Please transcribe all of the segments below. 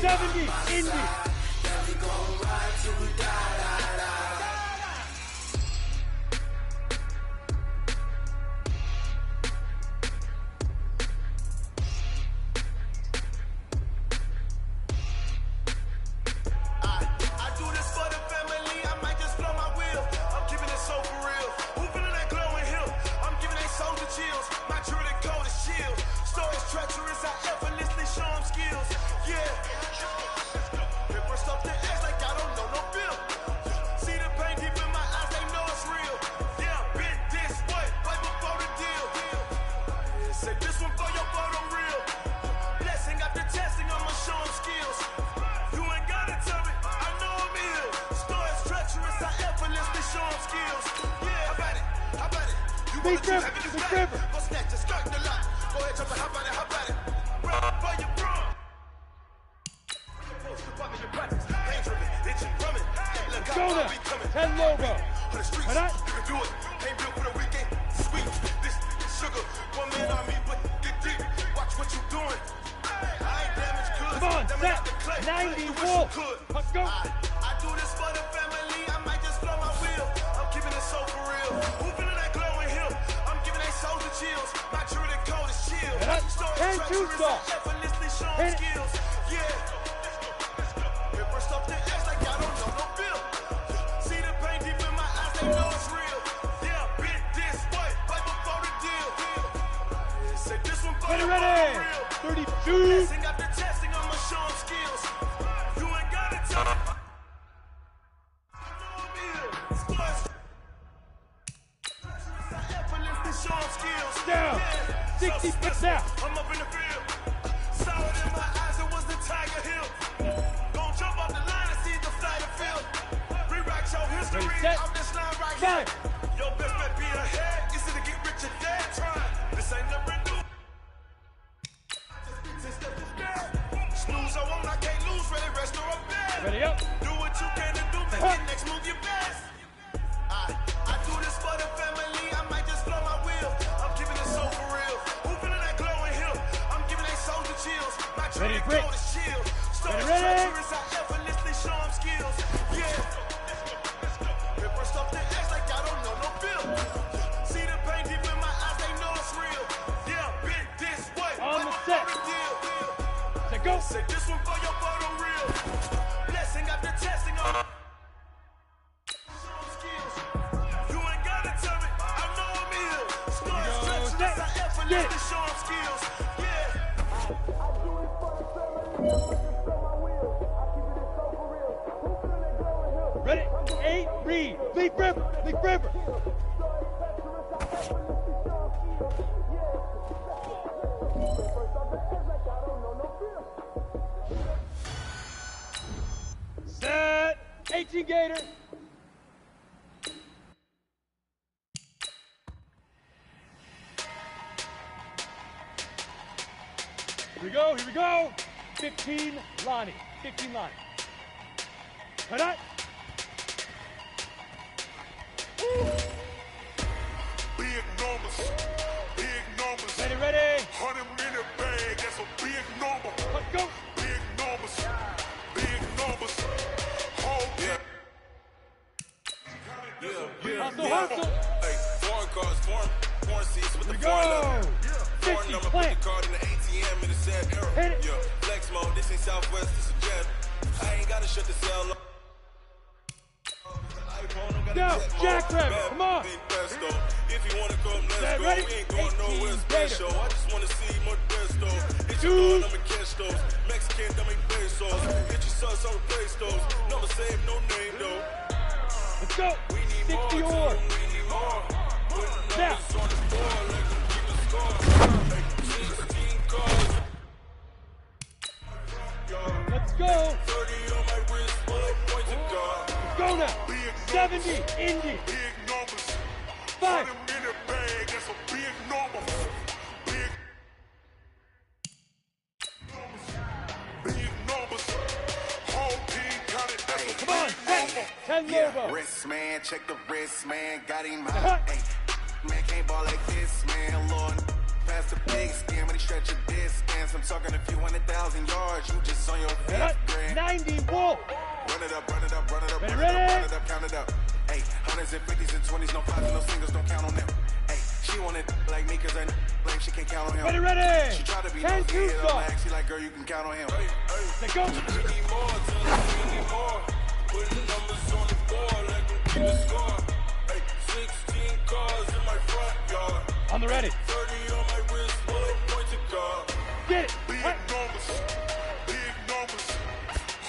70, Indy. Big River, Big River. Go now, 10 logo. And that. Come on, set, 90 Wolf. Let's go. I do this for the family, I might just blow my wheel. I'm keeping it so for real. Who feeling that glowing hill? I'm giving they souls the chills. My true the code is chill. And two stars. Effortlessly showing skills. Yeah. Paper stuff the edge like I don't know no bill. See the pain deep in my eyes, they know it's real. Yeah, bit this way, right before the deal. Say this one for the ready. 32. Testing after testing, I'ma show them skills. You ain't gotta tell me. Down, 60 picks out. I'm up in the field. Solid in my eyes, it was the Tiger Hill. Gon' jump off the line and see the fly the field. Rewrite your history off this line right here. Your best bet be ahead. Is it to get rich or dead? Trying. This ain't never new. Snooze, I won't, I can't lose. Ready, rest or up bed. Ready up. Do what you can to do. Make your next move your best. I do this for the family. I might just blow my wheel. I'm keeping it so for real. Who feeling that glowing hill? I'm giving they souls the chills. My true the code is chill. Stories treacherous, I effortlessly show them skills. Yeah. Paper stuff the edge like I don't know no bill. See the pain deep in my eyes, they know it's real. Yeah, bit this way. On the set. Say go. Say this one for your photo real. Blessing after testing on. Get it. Ready? 8, read. Big River, Big River. Set. 18 Gator. Here we go. 15 Lonnie. 15 Lonnie. Cut out. Big numbers. Big numbers. Ready, ready. 100-minute bag. That's a big number. Let's go. Big numbers. Big numbers. Hold it. Hustle. Hey, foreign cars, foreign seats with the go. 50 number, put the card in the ATM in the sad era. Hit it. Yeah, flex mode, this ain't Southwest, this a jet. I ain't gotta shut the cell off. Go, Jackrabbit, come on. If you wanna come, let's go. Ready? We ain't going nowhere special. I just wanna see more Modesto. Hit your Dude. Lord, I'ma catch those. Mexican, don't make pesos. Hit your sons, I'll replace those. Number save, no name though. Let's go. We need 60 more, or. we need more. Now. On the board, like them keep a score. Like 16 cars. Let's go. 30 on my wrist, points of God. Let's go now. 70 Indy. Big numbers. 5. 100-minute bag, that's a big number. Big numbers. Whole team counted, that's a Come on, big number. 10 logo. Wrist man, check the wrist man, got him hot. Hey, man can't ball like this, man. Lord, pass the big skin when he stretch a disc, and some I'm talking a few 100,000 yards. You just on your fifth grade. 90 Wolf. Run it up, run it up, run it up, run it Ready? up, run it up, count it up. Hey, hundreds and fifties and 20s, no fives and no singles, don't count on them. Hey, she want it like me cause I like she can't count on him. Ready. She try to be 10 nosy, two hit her shot. lag. She like, girl, you can count on him. Let's go. Putting numbers on the board like we keep a score. Hey, 16 cars in my front yard. On the ready. 30 on my wrist, bullet point to guard. Get it. Big numbers, big numbers.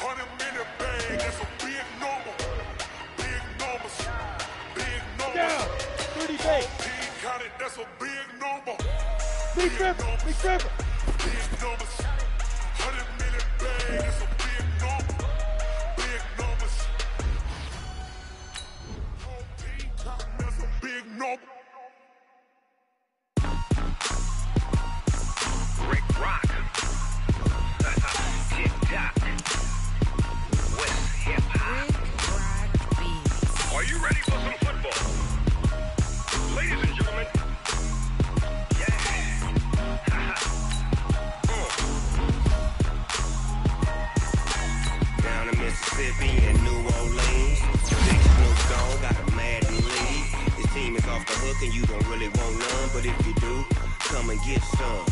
100-minute bag, that's a big number. Big numbers, big numbers. Down. 30 base. Team counted, that's a big number. Big tripper. Big tripper. Big numbers, 100-minute bag, that's a big number. Big numbers. Whole team counting, that's a big number. Rick Rock, TikTok, West Hip Hop. Are you ready for some football? Ladies and gentlemen, yeah. Down in Mississippi and New Orleans, Big Snoop Dogg got a Madden league. His team is off the hook and you don't really want none, but if you do, come and get some.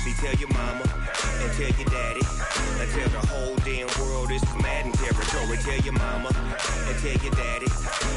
See, tell your mama and tell your daddy and tell the whole damn world this is Madden territory. Tell your mama and tell your daddy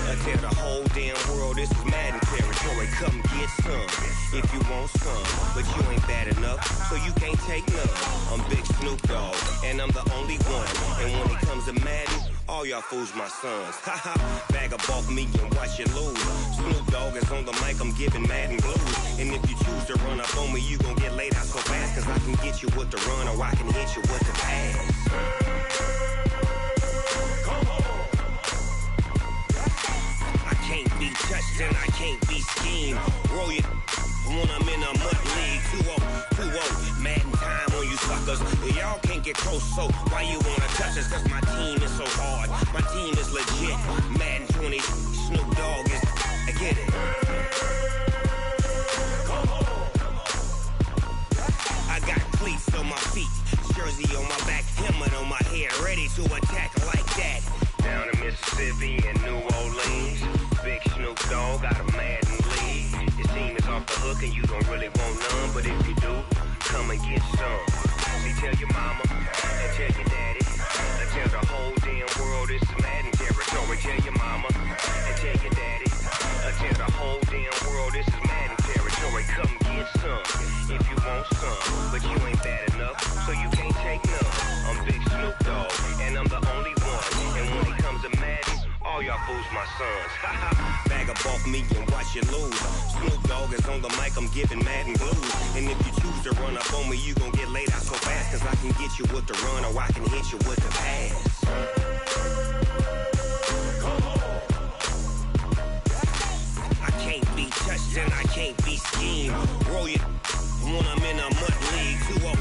and tell the whole damn world this is Madden territory. Come get some if you want some, but you ain't bad enough, so you can't take none. I'm Big Snoop Dogg and I'm the only one. And when it comes to Madden, all y'all fools my sons. Haha, bag up off me and watch you lose. Snoop Dogg is on the mic, I'm giving Madden blues. And if you choose to run up on me, you gon' get laid out so fast. Cause I can get you with the run or I can hit you with the pass. I can't be touched and I can't be schemed. Roll it when I'm in a mud league. 2-0, Madden time on you suckers. Y'all can't get close, so why you wanna touch us? Cause my team is so hard, my team is legit. Madden 20, Snoop Dogg is, I get it. I got cleats on my feet, jersey on my back, helmet on my head, ready to attack like that. Down in Mississippi and New Orleans, Big Snoop Dogg got a Madden league. His team is off the hook and you don't really want none, but if you do, come and get some. See, tell your mama and tell your daddy and tell the whole damn world this is Madden territory. Tell your mama and tell your daddy and tell the whole damn world this is Madden territory. Come get some if you want some, but you ain't bad enough, so you can't take none. I'm Big Snoop Dogg and I'm the only one. And when it comes to Madden, all y'all fools my sons. Bag up off me and watch you lose. Snoop Dogg is on the mic, I'm giving Madden blues. And if you choose to run up on me, you gon' get laid out so fast. Cause I can get you with the run or I can hit you with the pass. I can't be touched and I can't be schemed. Roll it when I'm in a mud league. 2-0,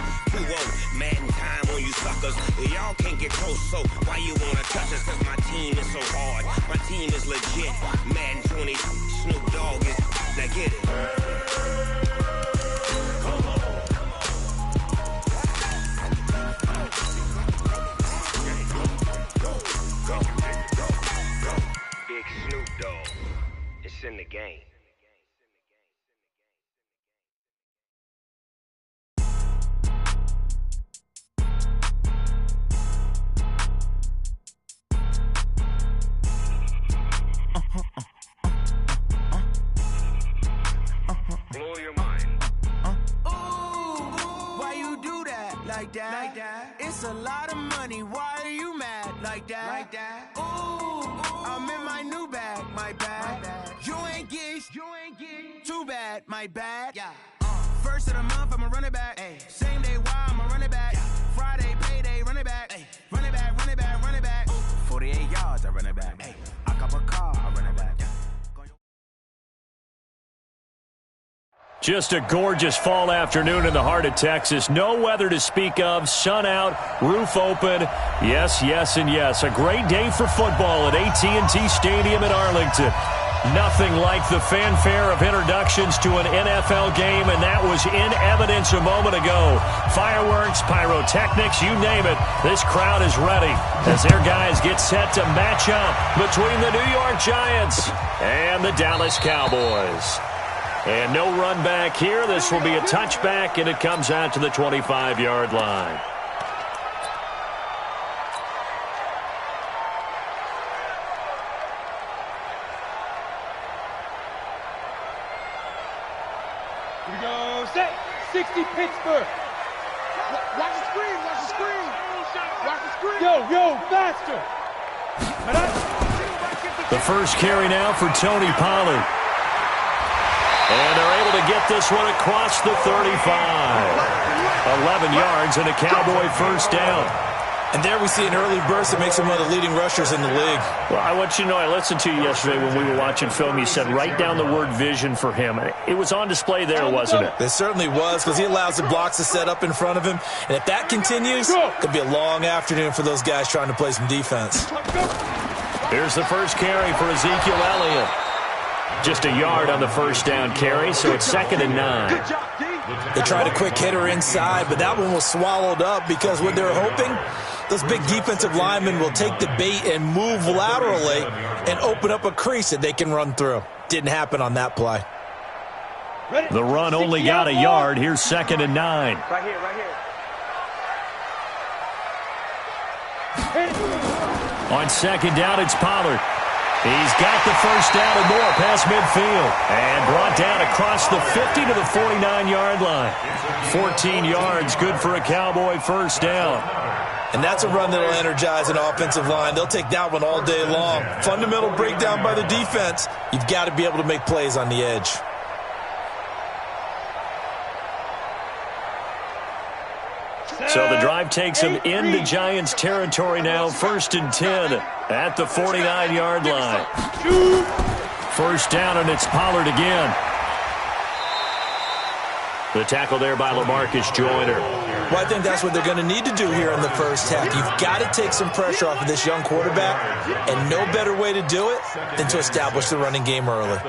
Madden time on you suckers. Y'all can't get close, so why you wanna touch us? Cause my team is so hard, my team is legit. Madden 20, Snoop Dogg is, now get it. Big Snoop Dogg, it's in the game. Blow your mind. Why you do that? Like that? It's a lot of money. Why are you mad? Like that? Ooh, I'm in my new bag. My bad. You ain't getting too bad. My bad. Yeah. First of the month, I'ma run it back. Ay. Same day, why I'ma run it back. Friday, payday, run it back. Ay. Run it back, run it back, run it back. 48 yards, I run it back. Ay. I cop a car, I run it back. Just a gorgeous fall afternoon in the heart of Texas. No weather to speak of. Sun out, roof open. Yes, yes, and yes. A great day for football at AT&T Stadium in Arlington. Nothing like the fanfare of introductions to an NFL game, and that was in evidence a moment ago. Fireworks, pyrotechnics, you name it. This crowd is ready as their guys get set to match up between the New York Giants and the Dallas Cowboys. And no run back here. This will be a touchback, and it comes out to the 25-yard line. Here we go. Set. 60 Pittsburgh. Watch the screen. Watch the screen. Watch the screen. Yo, faster. The first carry now for Tony Pollard. And they're able to get this one across the 35. 11 yards and a Cowboy first down. And there we see an early burst that makes him one of the leading rushers in the league. Well, I want you to know, I listened to you yesterday when we were watching film. You said write down the word vision for him. It was on display there, wasn't it? It certainly was, because he allows the blocks to set up in front of him. And if that continues, it could be a long afternoon for those guys trying to play some defense. Here's the first carry for Ezekiel Elliott. Just a yard on the first down carry, so it's 2nd and 9. They tried a quick hitter inside, but that one was swallowed up because what they were hoping, those big defensive linemen will take the bait and move laterally and open up a crease that they can run through. Didn't happen on that play. The run only got a yard. Here's 2nd and 9. Right here. On 2nd down, it's Pollard. He's got the first down and more past midfield. And brought down across the 50 to the 49-yard line. 14 yards, good for a Cowboy first down. And that's a run that will energize an offensive line. They'll take that one all day long. Fundamental breakdown by the defense. You've got to be able to make plays on the edge. So the drive takes him into Giants territory now. 1st and 10 at the 49-yard line. First down, and it's Pollard again. The tackle there by LaMarcus Joyner. Well, I think that's what they're going to need to do here in the first half. You've got to take some pressure off of this young quarterback, and no better way to do it than to establish the running game early.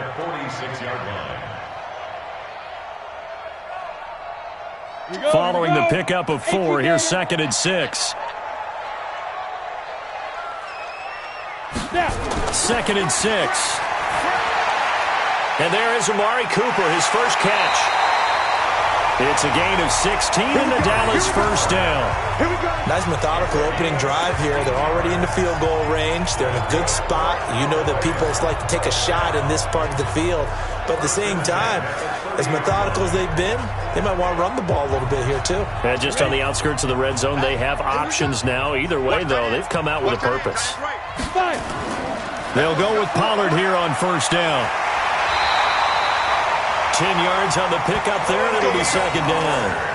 Following the pickup of 4, here's 2nd and 6. 2nd and 6. And there is Amari Cooper, his first catch. It's a gain of 16 and the Dallas first down. Nice methodical opening drive here. They're already in the field goal range. They're in a good spot. You know that people like to take a shot in this part of the field. But at the same time, as methodical as they've been, they might want to run the ball a little bit here too. And just on the outskirts of the red zone, they have options now. Either way, though, they've come out with a purpose. They'll go with Pollard here on first down. 10 yards on the pickup there, and it'll be 2nd down.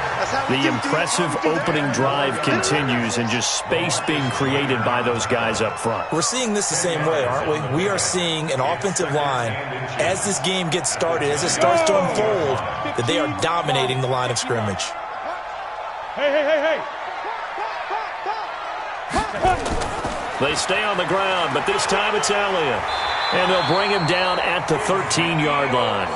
The impressive opening drive continues, and just space being created by those guys up front. We're seeing this the same way, aren't we? We are seeing an offensive line, as this game gets started, as it starts to unfold, that they are dominating the line of scrimmage. Hey. They stay on the ground, but this time it's Elliott. And they'll bring him down at the 13-yard line.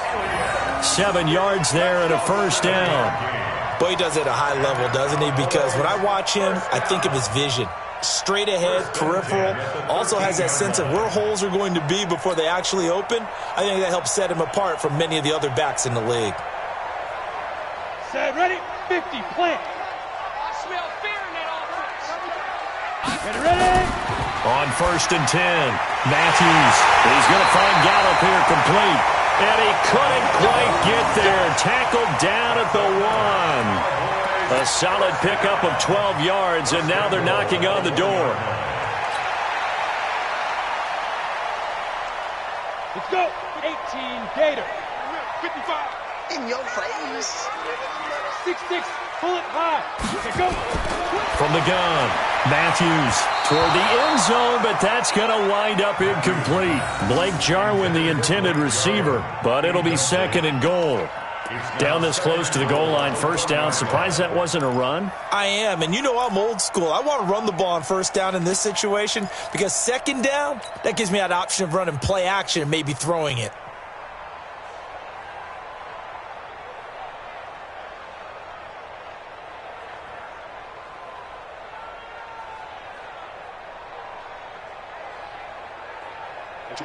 7 yards there and a first down. Boy, he does it at a high level, doesn't he? Because when I watch him, I think of his vision. Straight ahead, peripheral. Also has that sense of where holes are going to be before they actually open. I think that helps set him apart from many of the other backs in the league. Set, ready, 50, plant. I smell fear in that offense. Get ready. On 1st and 10, Matthews. He's going to find Gallup here complete. And he couldn't quite get there. Tackled down at the 1. A solid pickup of 12 yards, and now they're knocking on the door. Let's go. 18, Gator. 55. In your face. 6-6, pull it high. Okay, go. From the gun, Matthews toward the end zone, but that's going to wind up incomplete. Blake Jarwin, the intended receiver, but it'll be 2nd and goal. Down this close to the goal line, first down. Surprised that wasn't a run? I am, and you know I'm old school. I want to run the ball on first down in this situation because second down, that gives me that option of running play action and maybe throwing it.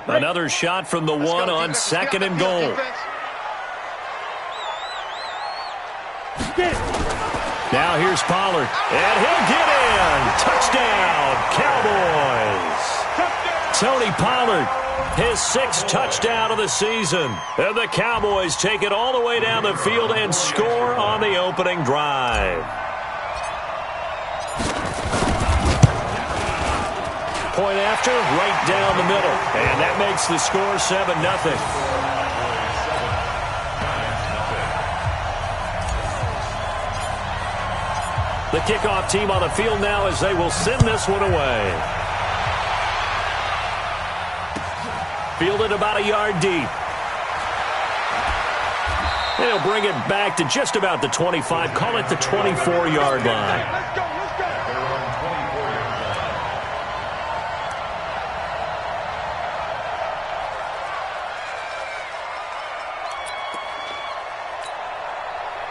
Another shot from the one on second and goal. Now here's Pollard, and he'll get in. Touchdown, Cowboys. Tony Pollard, his 6th touchdown of the season. And the Cowboys take it all the way down the field and score on the opening drive. Point after, right down the middle. And that makes the score 7-0. The kickoff team on the field now as they will send this one away. Fielded about a yard deep. They'll bring it back to just about the 25. Call it the 24-yard line. Let's go, let's go.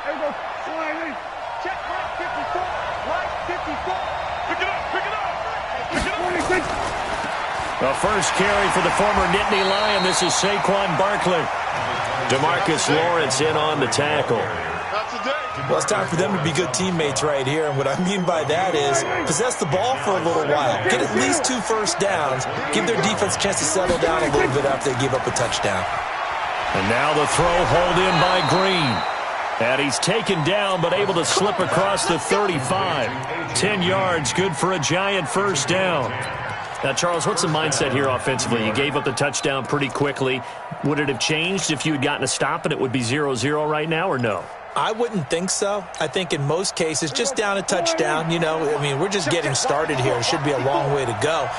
There we go. Sliding. Check right 54. Right 54. Pick it up, pick it up. Pick it up. 26. The first carry for the former Nittany Lion. This is Saquon Barkley. DeMarcus Lawrence in on the tackle. Well, it's time for them to be good teammates right here. And what I mean by that is possess the ball for a little while. Get at least 2 first downs. Give their defense a chance to settle down a little bit after they give up a touchdown. And now the throw hauled in by Green. And he's taken down but able to slip across the 35. 10 yards, good for a giant first down. Now, Charles, what's the mindset here offensively? You gave up the touchdown pretty quickly. Would it have changed if you had gotten a stop and it would be 0-0 right now, or no? I wouldn't think so. I think in most cases, just down a touchdown, you know, I mean, we're just getting started here. It should be a long way to go.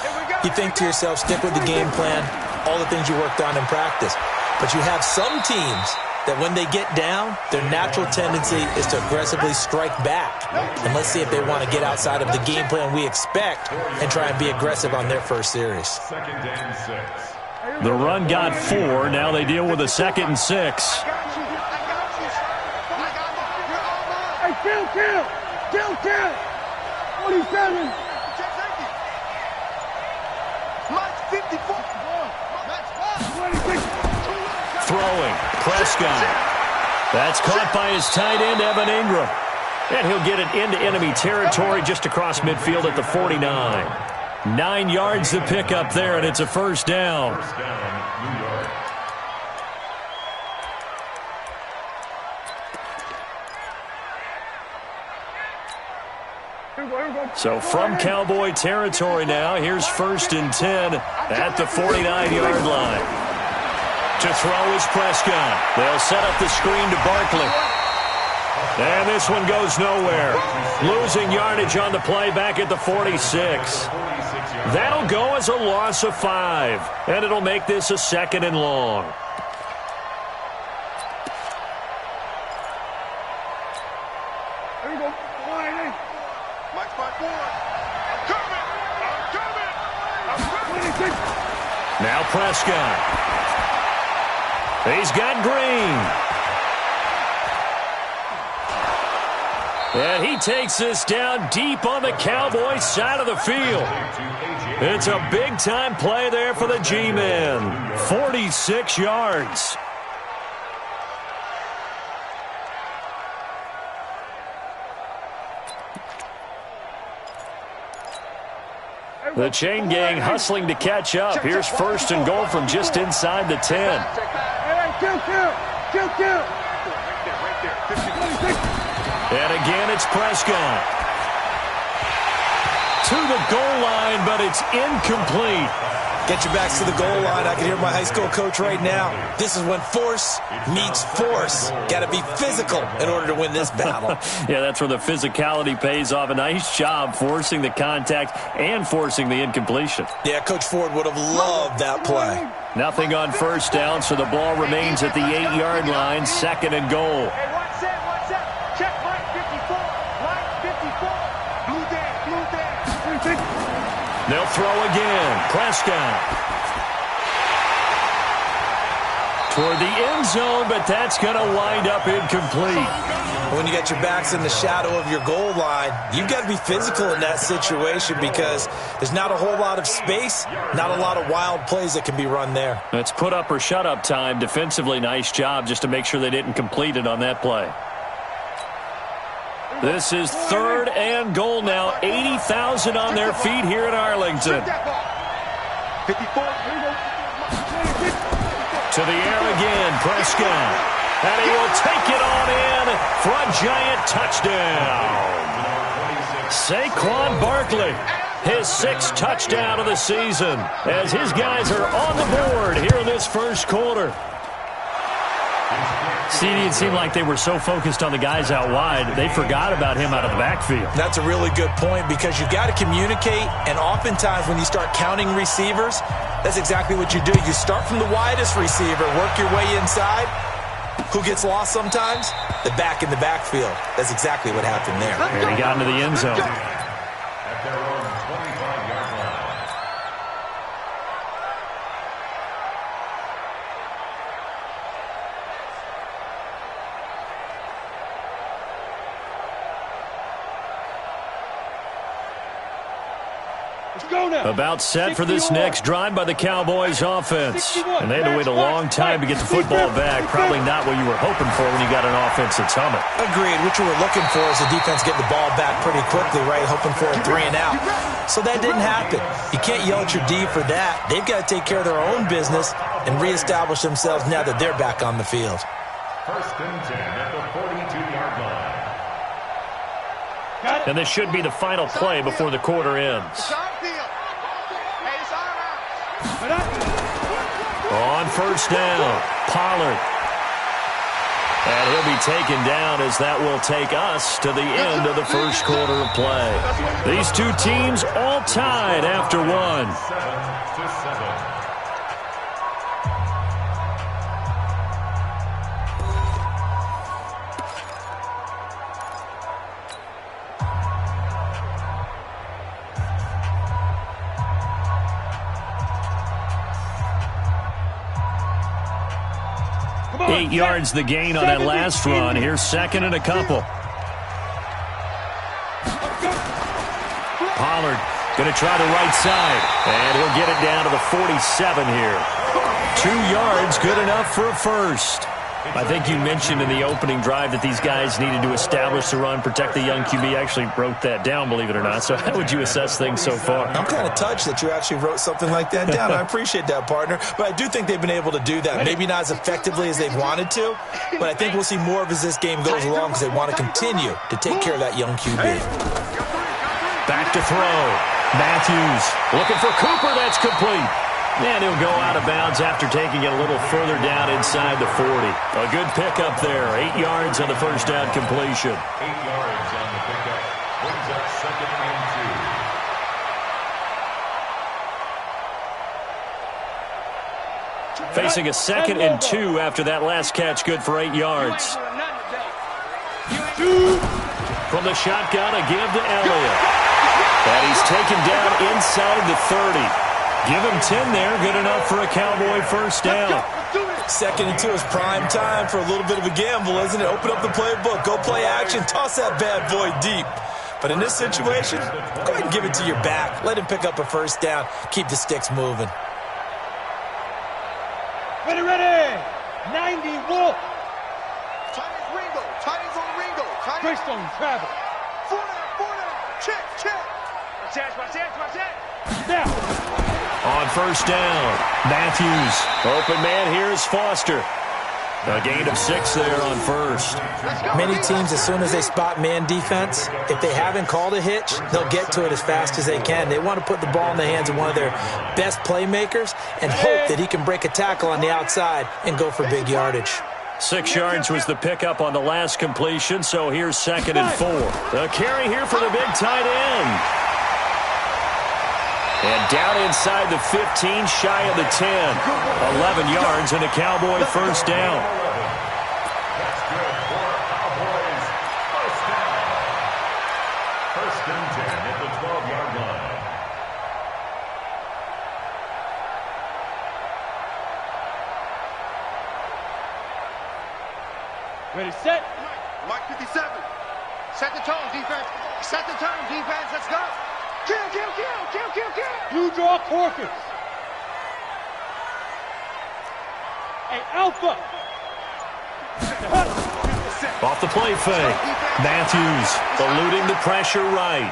You think to yourself, stick with the game plan, all the things you worked on in practice. But you have some teams that when they get down, their natural tendency is to aggressively strike back. And let's see if they want to get outside of the game plan we expect and try and be aggressive on their first series. The run got 4. Now they deal with a 2nd and 6. Hey, kill. 47. Mike 54. Throwing, Prescott. That's caught by his tight end, Evan Ingram. And he'll get it into enemy territory just across midfield at the 49. 9 yards to pick up there, and it's a first down. So from Cowboy territory now, here's 1st and 10 at the 49-yard line. To throw is Prescott. They'll set up the screen to Barkley. And this one goes nowhere. Losing yardage on the play back at the 46. That'll go as a loss of 5. And it'll make this a 2nd and long. There we go. Sliding. Mike 5-4. I'm coming. 26. Now Prescott. He's got Green. And he takes this down deep on the Cowboys side of the field. It's a big-time play there for the G-men. 46 yards. The chain gang hustling to catch up. Here's 1st and goal from just inside the 10. Kill. And again, it's Prescott. To the goal line, but it's incomplete. Get your backs to the goal line. I can hear my high school coach right now. This is when force meets force. Got to be physical in order to win this battle. Yeah, that's where the physicality pays off. A nice job forcing the contact and forcing the incompletion. Yeah, Coach Ford would have loved that play. Nothing on first down, so the ball remains at the 8-yard line. 2nd and goal. Hey, watch that. Check line 54. Line 54. Blue Dan. They'll throw again. Prescott. Toward the end zone, but that's going to wind up incomplete. When you got your backs in the shadow of your goal line, you've got to be physical in that situation because there's not a whole lot of space, not a lot of wild plays that can be run there. It's put up or shut up time. Defensively, nice job just to make sure they didn't complete it on that play. This is 3rd and goal now. 80,000 on their feet here in Arlington. 54. To the air again, Prescott. And he will take it on in for a giant touchdown. Saquon Barkley, his 6th touchdown of the season, as his guys are on the board here in this first quarter. CD, it seemed like they were so focused on the guys out wide, they forgot about him out of the backfield. That's a really good point because you've got to communicate, and oftentimes when you start counting receivers, that's exactly what you do. You start from the widest receiver, work your way inside. Who gets lost sometimes? The back in the backfield. That's exactly what happened there. And he got into the end zone. At their own 25-yard line. About set for this next drive by the Cowboys offense. And they had to wait a long time to get the football back. Probably not what you were hoping for when you got an offense that's humming. Agreed. What you were looking for is the defense getting the ball back pretty quickly, right? Hoping for a 3 and out. So that didn't happen. You can't yell at your D for that. They've got to take care of their own business and reestablish themselves now that they're back on the field. 1st and 10 at the 42-yard line. And this should be the final play before the quarter ends. On first down, Pollard. And he'll be taken down as that will take us to the end of the first quarter of play. These two teams all tied after one. 7-7. On, 8 yards the gain on that last run. Here's 2nd and a couple. Pollard going to try the right side. And he'll get it down to the 47 here. 2 yards, good enough for a first. I think you mentioned in the opening drive that these guys needed to establish the run, protect the young QB. I actually wrote that down, believe it or not. So how would you assess things so far? I'm kind of touched that you actually wrote something like that down. I appreciate that, partner. But I do think they've been able to do that. Maybe not as effectively as they've wanted to, but I think we'll see more of as this game goes along because they want to continue to take care of that young QB. Back to throw. Matthews looking for Cooper. That's complete. And he'll go out of bounds after taking it a little further down inside the 40. A good pickup there. 8 yards on the first down completion. 8 yards on the pickup. Brings up 2nd and 2. Facing a 2nd and 2 after that last catch. Good for 8 yards. From the shotgun, a give to Elliott. And he's taken down inside the 30. Give him 10 there. Good enough for a Cowboy first down. 2nd and 2 is prime time for a little bit of a gamble, isn't it? Open up the playbook. Go play action. Toss that bad boy deep. But in this situation, go ahead and give it to your back. Let him pick up a first down. Keep the sticks moving. Ready. 90 Wolf. Chinese Ringo. Chinese on Ringo. Greystone travel. 4 down. Check. Watch that. Now. On first down, Matthews. Open man, here's Foster. A gain of 6 there on first. Many teams, as soon as they spot man defense, if they haven't called a hitch, they'll get to it as fast as they can. They want to put the ball in the hands of one of their best playmakers and hope that he can break a tackle on the outside and go for big yardage. 6 yards was the pickup on the last completion, so here's 2nd and 4. The carry here for the big tight end. And down inside the 15, shy of the 10. 11 yards and a Cowboy first down. That's good for Cowboys. First down. 1st and 10 at the 12-yard line. Ready, set. Mike 57. Set the tone, defense. Set the tone, defense. Let's go. Kill, kill, kill, kill, kill, kill. Blue draw Corkers. Hey, Alpha. Off the play fake. Matthews eluding the pressure right.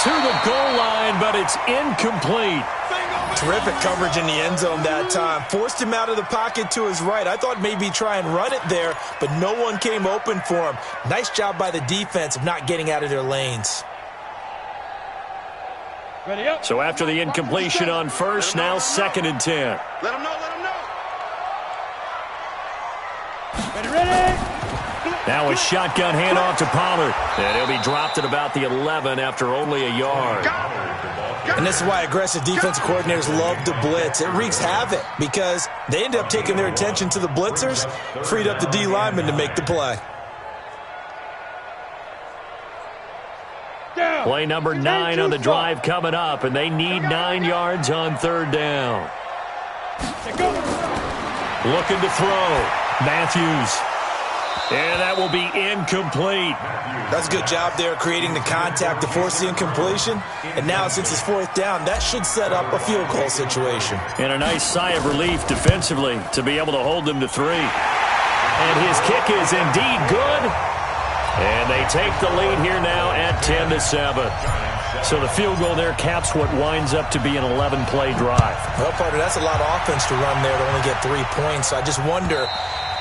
To the goal line, but it's incomplete. Terrific coverage in the end zone that time. Forced him out of the pocket to his right. I thought maybe try and run it there, but no one came open for him. Nice job by the defense of not getting out of their lanes. Ready up. So after the incompletion on first, now 2nd and 10. Let him know, let him know. Ready, ready. Now a shotgun handoff to Pollard. And he'll be dropped at about the 11 after only a yard. And this is why aggressive defensive coordinators love to blitz. It wreaks havoc because they end up taking their attention to the blitzers, freed up the D lineman to make the play. Play number 9 on the drive coming up, and they need 9 yards on 3rd down. Looking to throw. Matthews. And that will be incomplete. That's a good job there creating the contact to force the incompletion. And now since it's 4th down, that should set up a field goal situation. And a nice sigh of relief defensively to be able to hold them to 3. And his kick is indeed good. And they take the lead here now at 10-7. So the field goal there caps what winds up to be an 11-play drive. Well, partner, that's a lot of offense to run there to only get 3 points. So I just wonder,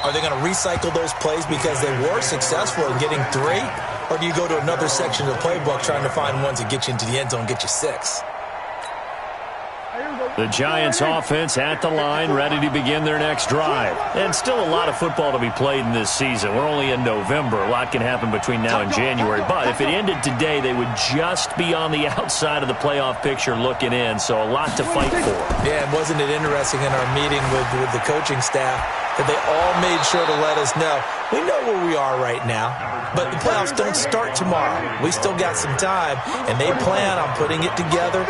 are they going to recycle those plays because they were successful in getting 3? Or do you go to another section of the playbook trying to find ones that get you into the end zone and get you 6? The Giants offense at the line, ready to begin their next drive. And still a lot of football to be played in this season. We're only in November. A lot can happen between now and January. But if it ended today, they would just be on the outside of the playoff picture looking in. So a lot to fight for. Yeah, and wasn't it interesting in our meeting with the coaching staff that they all made sure to let us know, we know where we are right now, but the playoffs don't start tomorrow. We still got some time, and they plan on putting it together,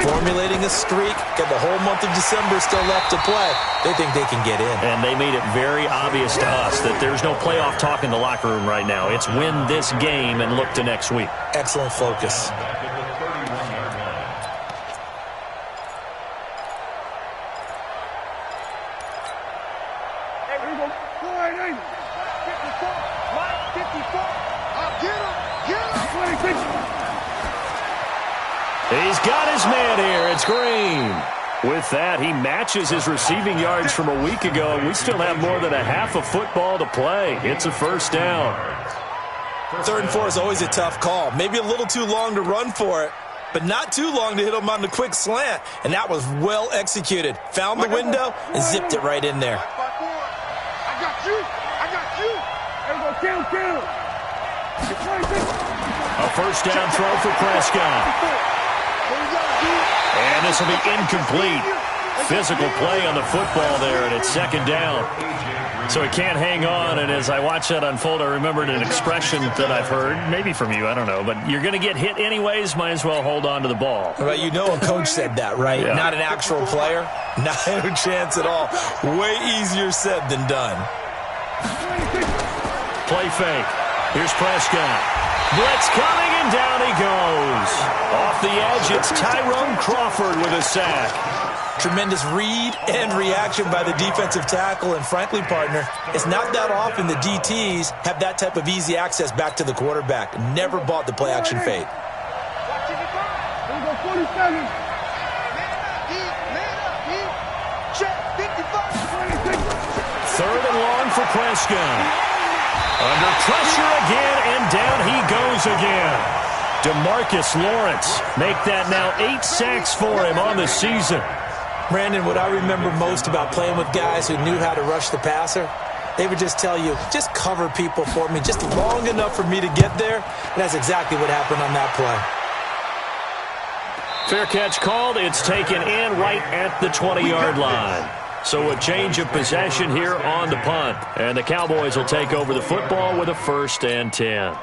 formulating a streak, got the whole month of December still left to play. They think they can get in. And they made it very obvious to us that there's no playoff talk in the locker room right now. It's win this game and look to next week. Excellent focus. He's got his man here. It's Green. With that, he matches his receiving yards from a week ago, and we still have more than a half of football to play. It's a 1st down. 3rd and 4 is always a tough call. Maybe a little too long to run for it, but not too long to hit him on the quick slant. And that was well executed. Found the window and zipped it right in there. I got you. I got you. Everybody kill. A 1st down throw for Prescott. And this will be incomplete. Physical play on the football there, and it's 2nd down. So he can't hang on, and as I watch that unfold, I remembered an expression that I've heard, maybe from you, I don't know, but you're going to get hit anyways, might as well hold on to the ball. Well, you know a coach said that, right? Yeah. Not an actual player. Not a chance at all. Way easier said than done. Play fake. Here's Prescott. Blitz coming, and down he goes. Off the edge, it's Tyrone Crawford with a sack. Tremendous read and reaction by the defensive tackle, and frankly, partner, it's not that often the DTs have that type of easy access back to the quarterback. Never bought the play-action fade. Here we go, 47. for Prescott. Under pressure again, and down he goes again. DeMarcus Lawrence make that now 8 sacks for him on the season. Brandon, what I remember most about playing with guys who knew how to rush the passer, they would just tell you, just cover people for me just long enough for me to get there. And that's exactly what happened on that play. Fair catch called. It's taken in right at the 20-yard line. So a change of possession here on the punt. And the Cowboys will take over the football with a 1st and 10.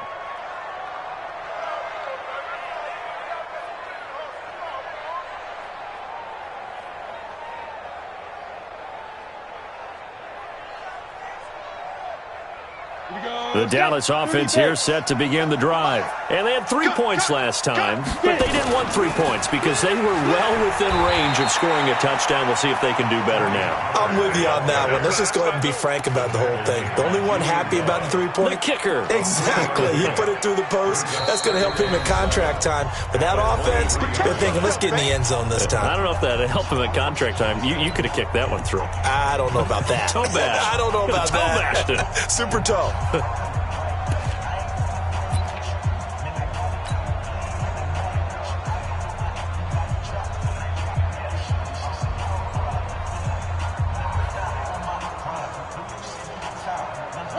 The Dallas offense here set to begin the drive. And they had 3 points last time, but they didn't want 3 points because they were well within range of scoring a touchdown. We'll see if they can do better now. I'm with you on that one. Let's just go ahead and be frank about the whole thing. The only one happy about the 3-point? The kicker. Exactly. He put it through the post. That's going to help him in contract time. But that offense, they're thinking, let's get in the end zone this time. I don't know if that helped him in contract time. You could have kicked that one through. I don't know about that. Toe bash. I don't know about that. Super toe.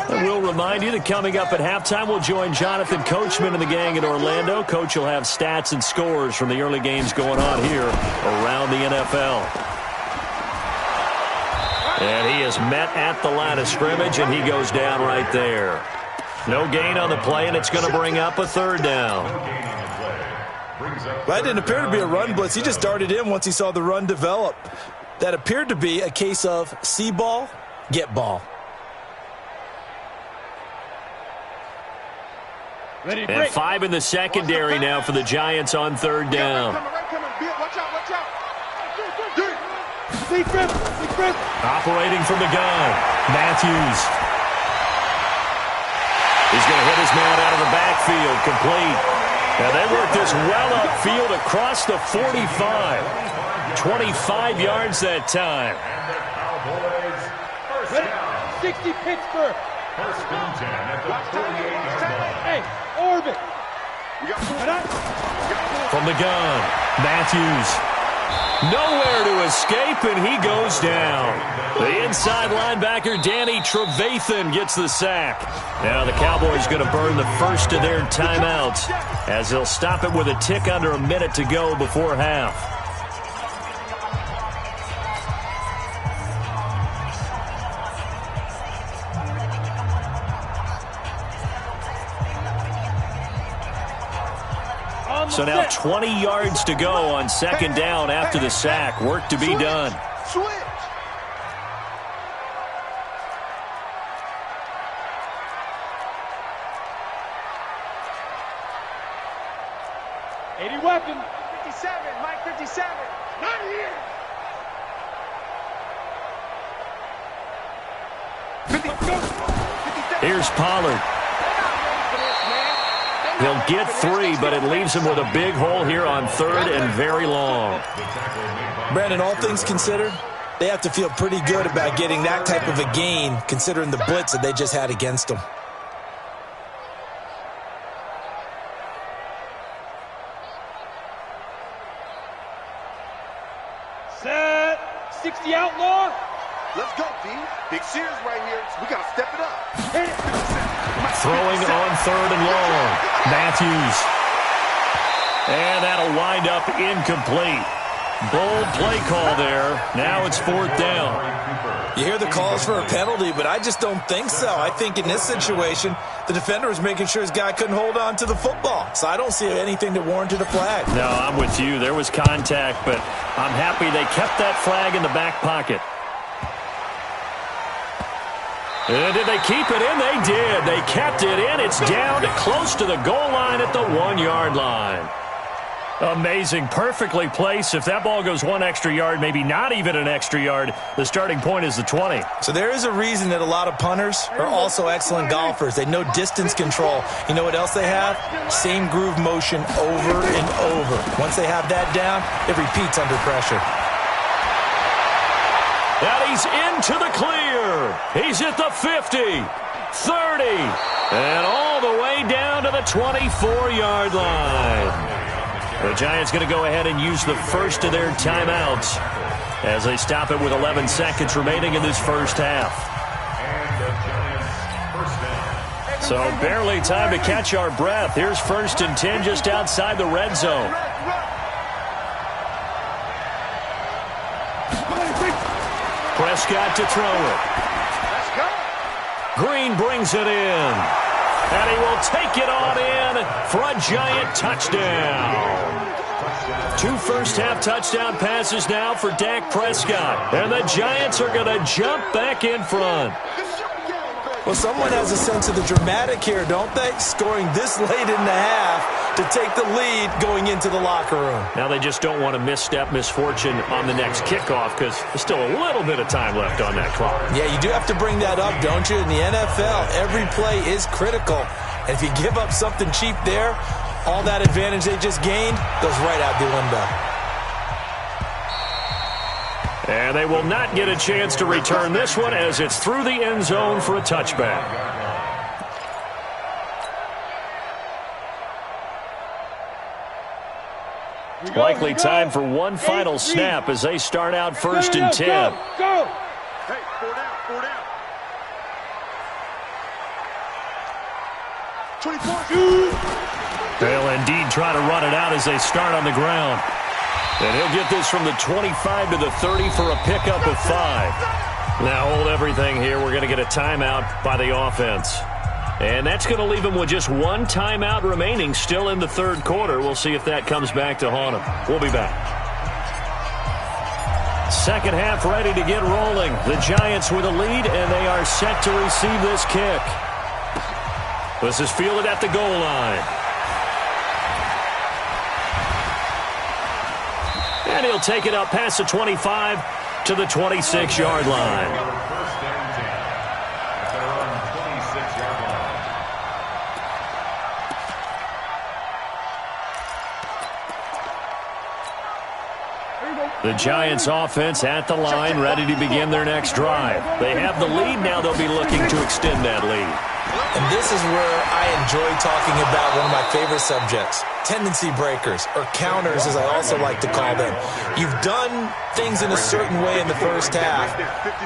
We'll remind you that coming up at halftime, we'll join Jonathan Coachman and the gang in Orlando. Coach will have stats and scores from the early games going on here around the NFL. And he is met at the line of scrimmage, and he goes down right there. No gain on the play, and it's going to bring up a 3rd down. That didn't appear to be a run blitz. He just darted in once he saw the run develop. That appeared to be a case of see ball, get ball. And 5 in the secondary now for the Giants on 3rd down. Operating from the gun, Matthews. He's going to hit his man out of the backfield, complete. Now they work this well upfield across the 45. 25 yards that time. Ready? 60 Pittsburgh. 1st and 10 at the 48-yard line. Hey, orbit. From the gun, Matthews. Nowhere to escape, and he goes down. The inside linebacker, Danny Trevathan, gets the sack. Now the Cowboys going to burn the first of their timeouts as they'll stop it with a tick under a minute to go before half. So now 20 yards to go on 2nd down after the sack. Work to be done. Switch. Weapon. 57, Mike 57. Not here. 50, Here's Pollard. He'll get 3, but it leaves him with a big hole here on 3rd and very long. Brandon, all things considered, they have to feel pretty good about getting that type of a gain considering the blitz that they just had against them. Set. 60 outlaw. Let's go, D. Big Sears right here. So we got to step it up. Hit it. Throwing on 3rd and long. Matthews. And that'll wind up incomplete. Bold play call there. Now it's 4th down. You hear the calls for a penalty, but I just don't think so. I think in this situation, the defender was making sure his guy couldn't hold on to the football. So I don't see anything that warranted a flag. No, I'm with you. There was contact, but I'm happy they kept that flag in the back pocket. And did they keep it in? They did. They kept it in. It's down to close to the goal line at the 1-yard line. Amazing. Perfectly placed. If that ball goes 1 extra yard, maybe not even an extra yard, the starting point is the 20. So there is a reason that a lot of punters are also excellent golfers. They know distance control. You know what else they have? Same groove motion over and over. Once they have that down, it repeats under pressure. And he's into the clear. He's at the 50, 30, and all the way down to the 24-yard line. The Giants going to go ahead and use the first of their timeouts as they stop it with 11 seconds remaining in this first half. So barely time to catch our breath. Here's 1st and 10 just outside the red zone. Prescott to throw it. Green brings it in. And he will take it on in for a Giant touchdown. 2 first-half touchdown passes now for Dak Prescott. And the Giants are going to jump back in front. Well, someone has a sense of the dramatic here, don't they? Scoring this late in the half to take the lead going into the locker room. Now they just don't want to misstep misfortune on the next kickoff because there's still a little bit of time left on that clock. Yeah, you do have to bring that up, don't you? In the NFL, every play is critical. And if you give up something cheap there, all that advantage they just gained goes right out the window. And they will not get a chance to return this one as it's through the end zone for a touchback. Likely time for one final snap as they start out 1st and 10. Go! Hey, 4 down. 24. They'll indeed try to run it out as they start on the ground. And he'll get this from the 25 to the 30 for a pickup of 5. Now hold everything here. We're going to get a timeout by the offense. And that's going to leave him with just 1 timeout remaining still in the 3rd quarter. We'll see if that comes back to haunt him. We'll be back. Second half ready to get rolling. The Giants with a lead, and they are set to receive this kick. This is fielded at the goal line. And he'll take it up past the 25 to the 26-yard line. The Giants offense at the line, ready to begin their next drive. They have the lead. Now they'll be looking to extend that lead. And this is where I enjoy talking about one of my favorite subjects, tendency breakers, or counters as I also like to call them. You've done things in a certain way in the first half,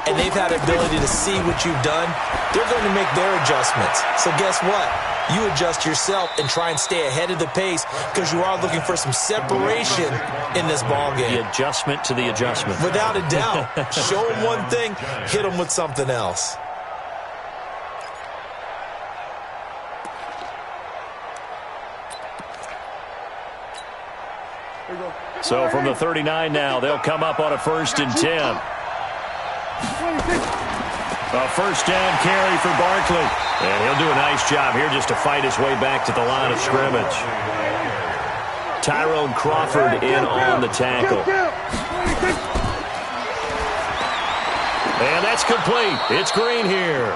and they've had the ability to see what you've done. They're going to make their adjustments. So guess what? You adjust yourself and try and stay ahead of the pace because you are looking for some separation in this ball game. The adjustment to the adjustment. Without a doubt. Show them one thing, hit them with something else. So from the 39 now, they'll come up on a 1st and 10. A first down carry for Barkley. And he'll do a nice job here just to fight his way back to the line of scrimmage. Tyrone Crawford in on the tackle. And that's complete. It's Green here.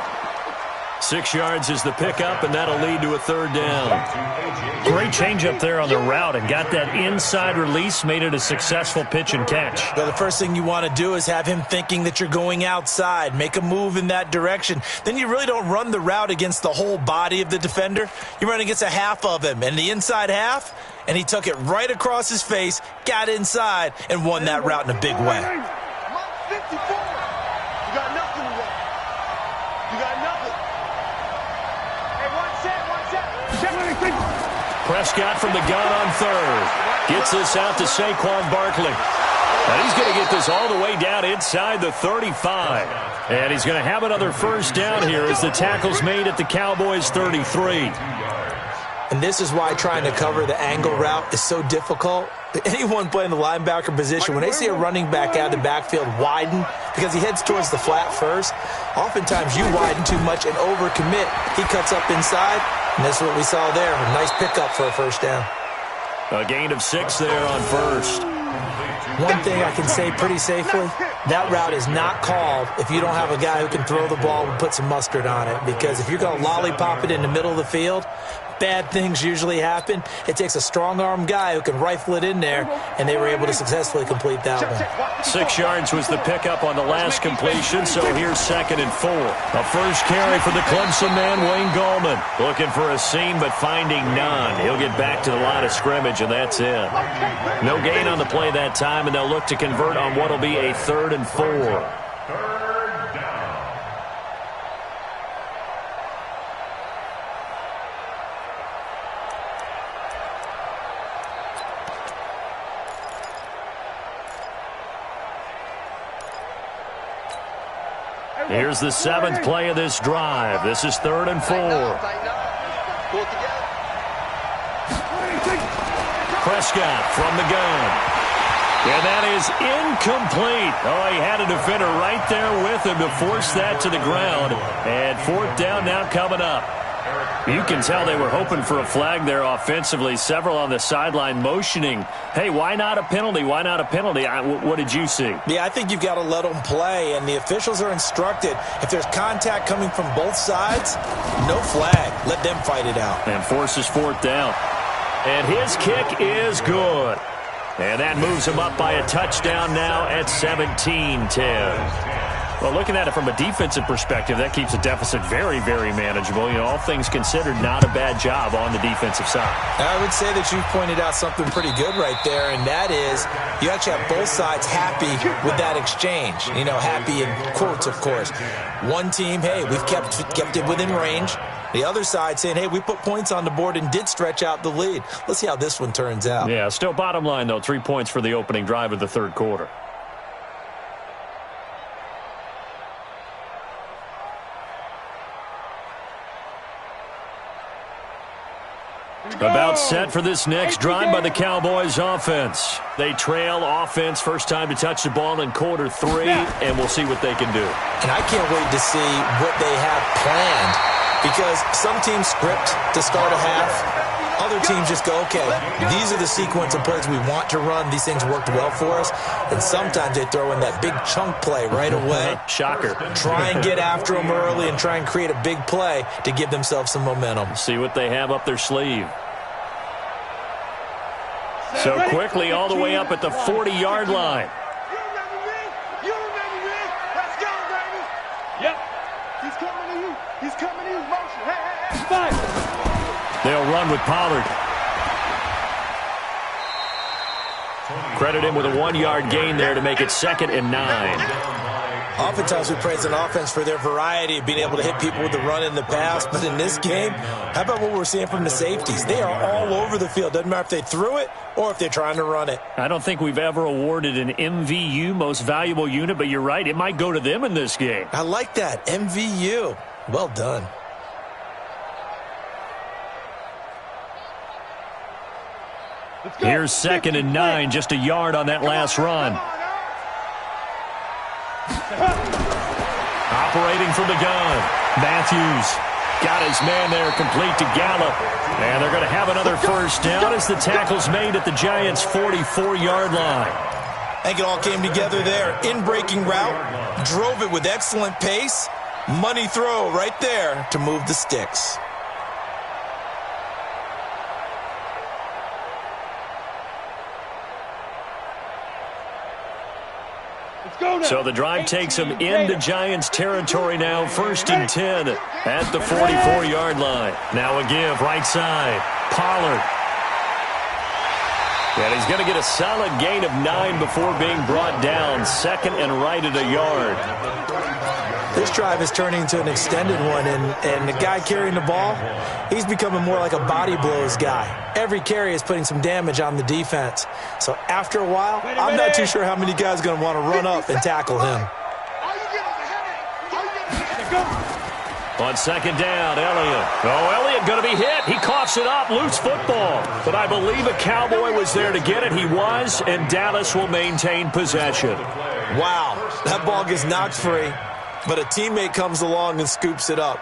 6 yards is the pickup, and that'll lead to a 3rd down. Great change up there on the route and got that inside release, made it a successful pitch and catch. Well, the first thing you want to do is have him thinking that you're going outside, make a move in that direction. Then you really don't run the route against the whole body of the defender. You run against a half of him, and the inside half, and he took it right across his face, got inside, and won that route in a big way. 54. You got nothing to run. You got nothing. Prescott from the gun on 3rd. Gets this out to Saquon Barkley. And he's going to get this all the way down inside the 35. And he's going to have another first down here as the tackle's made at the Cowboys' 33. And this is why trying to cover the angle route is so difficult. Anyone playing the linebacker position, when they see a running back out of the backfield widen because he heads towards the flat first, oftentimes you widen too much and overcommit. He cuts up inside, and that's what we saw there. A nice pickup for a first down. A gain of 6 there on 1st. One thing I can say pretty safely, that route is not called if you don't have a guy who can throw the ball and put some mustard on it. Because if you're going to lollipop it in the middle of the field, bad things usually happen. It takes a strong-arm guy who can rifle it in there, and they were able to successfully complete that one. 6 yards was the pickup on the last completion, so here's 2nd and 4. A first carry for the Clemson man, Wayne Gallman. Looking for a seam, but finding none. He'll get back to the line of scrimmage, and that's it. No gain on the play that time, and they'll look to convert on what will be a 3rd and 4. Here's the 7th play of this drive. This is 3rd and 4. Prescott from the gun. And that is incomplete. Oh, he had a defender right there with him to force that to the ground. And 4th down now coming up. You can tell they were hoping for a flag there offensively. Several on the sideline motioning, hey, why not a penalty? Why not a penalty? What did you see? Yeah, I think you've got to let them play, and the officials are instructed, if there's contact coming from both sides, no flag. Let them fight it out. And forces 4th down. And his kick is good. And that moves him up by a touchdown now at 17-10. Well, looking at it from a defensive perspective, that keeps the deficit very, very manageable. You know, all things considered, not a bad job on the defensive side. I would say that you've pointed out something pretty good right there, and that is you actually have both sides happy with that exchange. You know, happy in quotes, of course. One team, hey, we've kept it within range. The other side saying, hey, we put points on the board and did stretch out the lead. Let's see how this one turns out. Yeah, still bottom line, though, 3 points for the opening drive of the 3rd quarter. About set for this next drive by the Cowboys offense. They trail offense, first time to touch the ball in quarter 3, and we'll see what they can do. And I can't wait to see what they have planned, because some teams script to start a half. Other teams just go, okay, these are the sequence of plays we want to run. These things worked well for us. And sometimes they throw in that big chunk play right away. Shocker. Try and get after them early and try and create a big play to give themselves some momentum. See what they have up their sleeve. So quickly all the way up at the 40-yard line. You remember me. Let's go, baby. Yep. He's coming to you. He's coming to you. Motion. Hey. Fight. They'll run with Pollard. Credit him with a 1-yard gain there to make it 2nd and 9. Oftentimes we praise an offense for their variety of being able to hit people with the run in the pass. But in this game, how about what we're seeing from the safeties? They are all over the field. Doesn't matter if they threw it or if they're trying to run it. I don't think we've ever awarded an MVU, most valuable unit, but you're right. It might go to them in this game. I like that. MVU. Well done. Here's 2nd and 9, just a yard on that last run. Operating from the gun, Matthews got his man there, complete to Gallup. And they're going to have another first down as the tackle's made at the Giants' 44-yard line. I think it all came together there. In-breaking route, drove it with excellent pace. Money throw right there to move the sticks. So the drive takes them into Giants territory now, 1st and 10 at the 44-yard line. Now a give, right side, Pollard. And he's going to get a solid gain of 9 before being brought down, 2nd and right at a yard. This drive is turning into an extended one, and the guy carrying the ball, he's becoming more like a body blows guy. Every carry is putting some damage on the defense. So after a while, I'm not too sure how many guys are going to want to run up and tackle him. On 2nd down, Elliott. Oh, Elliott going to be hit. He coughs it up, loose football. But I believe a Cowboy was there to get it. He was, and Dallas will maintain possession. Wow, that ball gets knocked free, but a teammate comes along and scoops it up.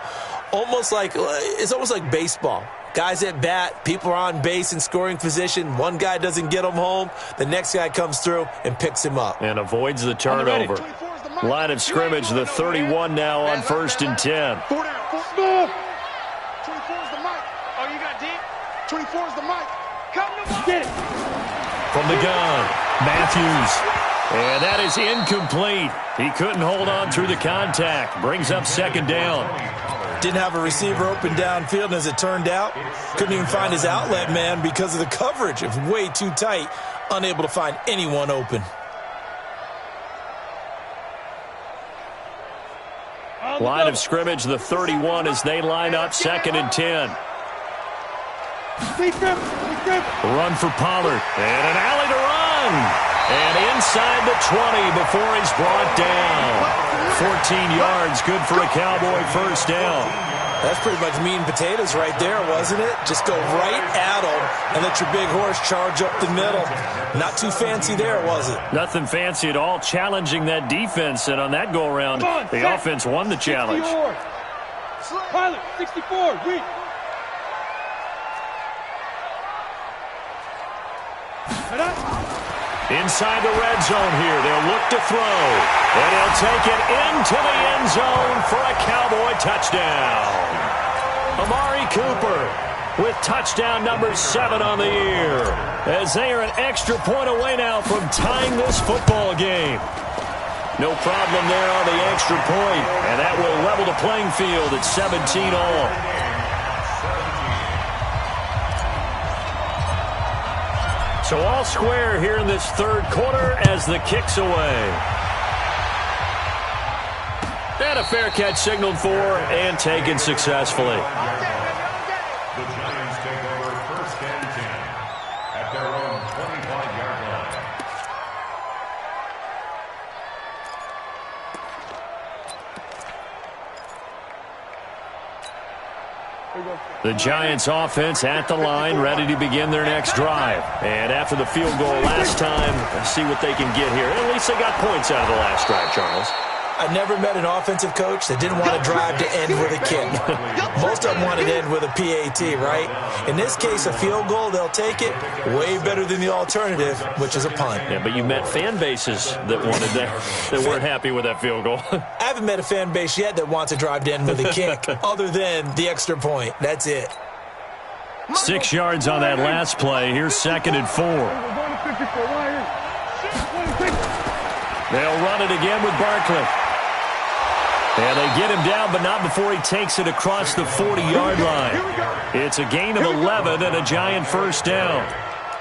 It's almost like baseball. Guys at bat, people are on base in scoring position. One guy doesn't get him home. The next guy comes through and picks him up. And avoids the turnover. Line of scrimmage, the 31 now on 1st and 10. Oh, you got deep? 24 is the mic. Come to ball. Get it. From the gun, Matthews. And that is incomplete. He couldn't hold on through the contact. Brings up second down. Didn't have a receiver open downfield, and as it turned out, couldn't even find his outlet man because of the coverage. It was way too tight, unable to find anyone open. Line of scrimmage, the 31 as they line up, 2nd and 10. Run for Pollard. And an alley to run. And inside the 20 before he's brought down. 14 yards, good for a Cowboy first down. That's pretty much meat and potatoes right there, wasn't it? Just go right at them and let your big horse charge up the middle. Not too fancy there, was it? Nothing fancy at all, challenging that defense. And on that go-around, the offense won the challenge. Pilot, 64, weak. Inside the red zone here, they'll look to throw. And he'll take it into the end zone for a Cowboy touchdown. Amari Cooper with touchdown number 7 on the year, as they are an extra point away now from tying this football game. No problem there on the extra point, and that will level the playing field at 17 all. So all square here in this third quarter as the kick's away. And a fair catch signaled for and taken successfully. The Giants take over 1st and 10 at their own 25-yard line. The Giants offense at the line, ready to begin their next drive. And after the field goal last time, let's see what they can get here. At least they got points out of the last drive, Charles. I never met an offensive coach that didn't want to drive to end with a kick. Most of them wanted to end with a PAT, right? In this case, a field goal, they'll take it. Way better than the alternative, which is a punt. Yeah, but you met fan bases that wanted that weren't happy with that field goal. I haven't met a fan base yet that wants to drive to end with a kick, other than the extra point. That's it. 6 yards on that last play. Here's 2nd and 4. They'll run it again with Barkley. And they get him down, but not before he takes it across the 40-yard line. It's a gain of 11 and a Giant first down.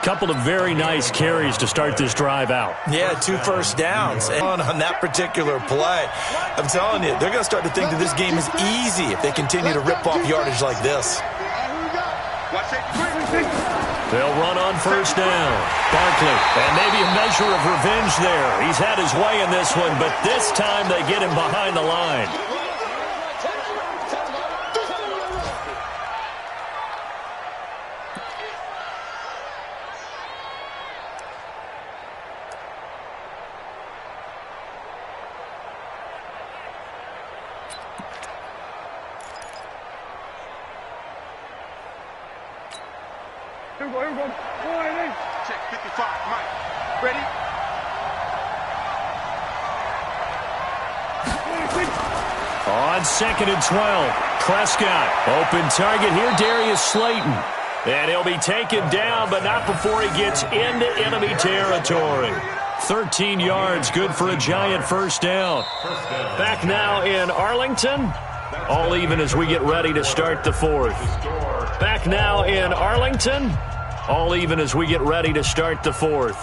Couple of very nice carries to start this drive out. Yeah, 2 first downs. And on that particular play, I'm telling you, they're going to start to think that this game is easy if they continue to rip off yardage like this. They'll run on first down. Barkley, and maybe a measure of revenge there. He's had his way in this one, but this time they get him behind the line. Here we go. Check 55, Mike. Ready? On 2nd and 12, Prescott, open target here, Darius Slayton. And he'll be taken down, but not before he gets into enemy territory. 13 yards, good for a Giant first down. Back now in Arlington, all even as we get ready to start the 4th. Back now in Arlington, all even as we get ready to start the 4th.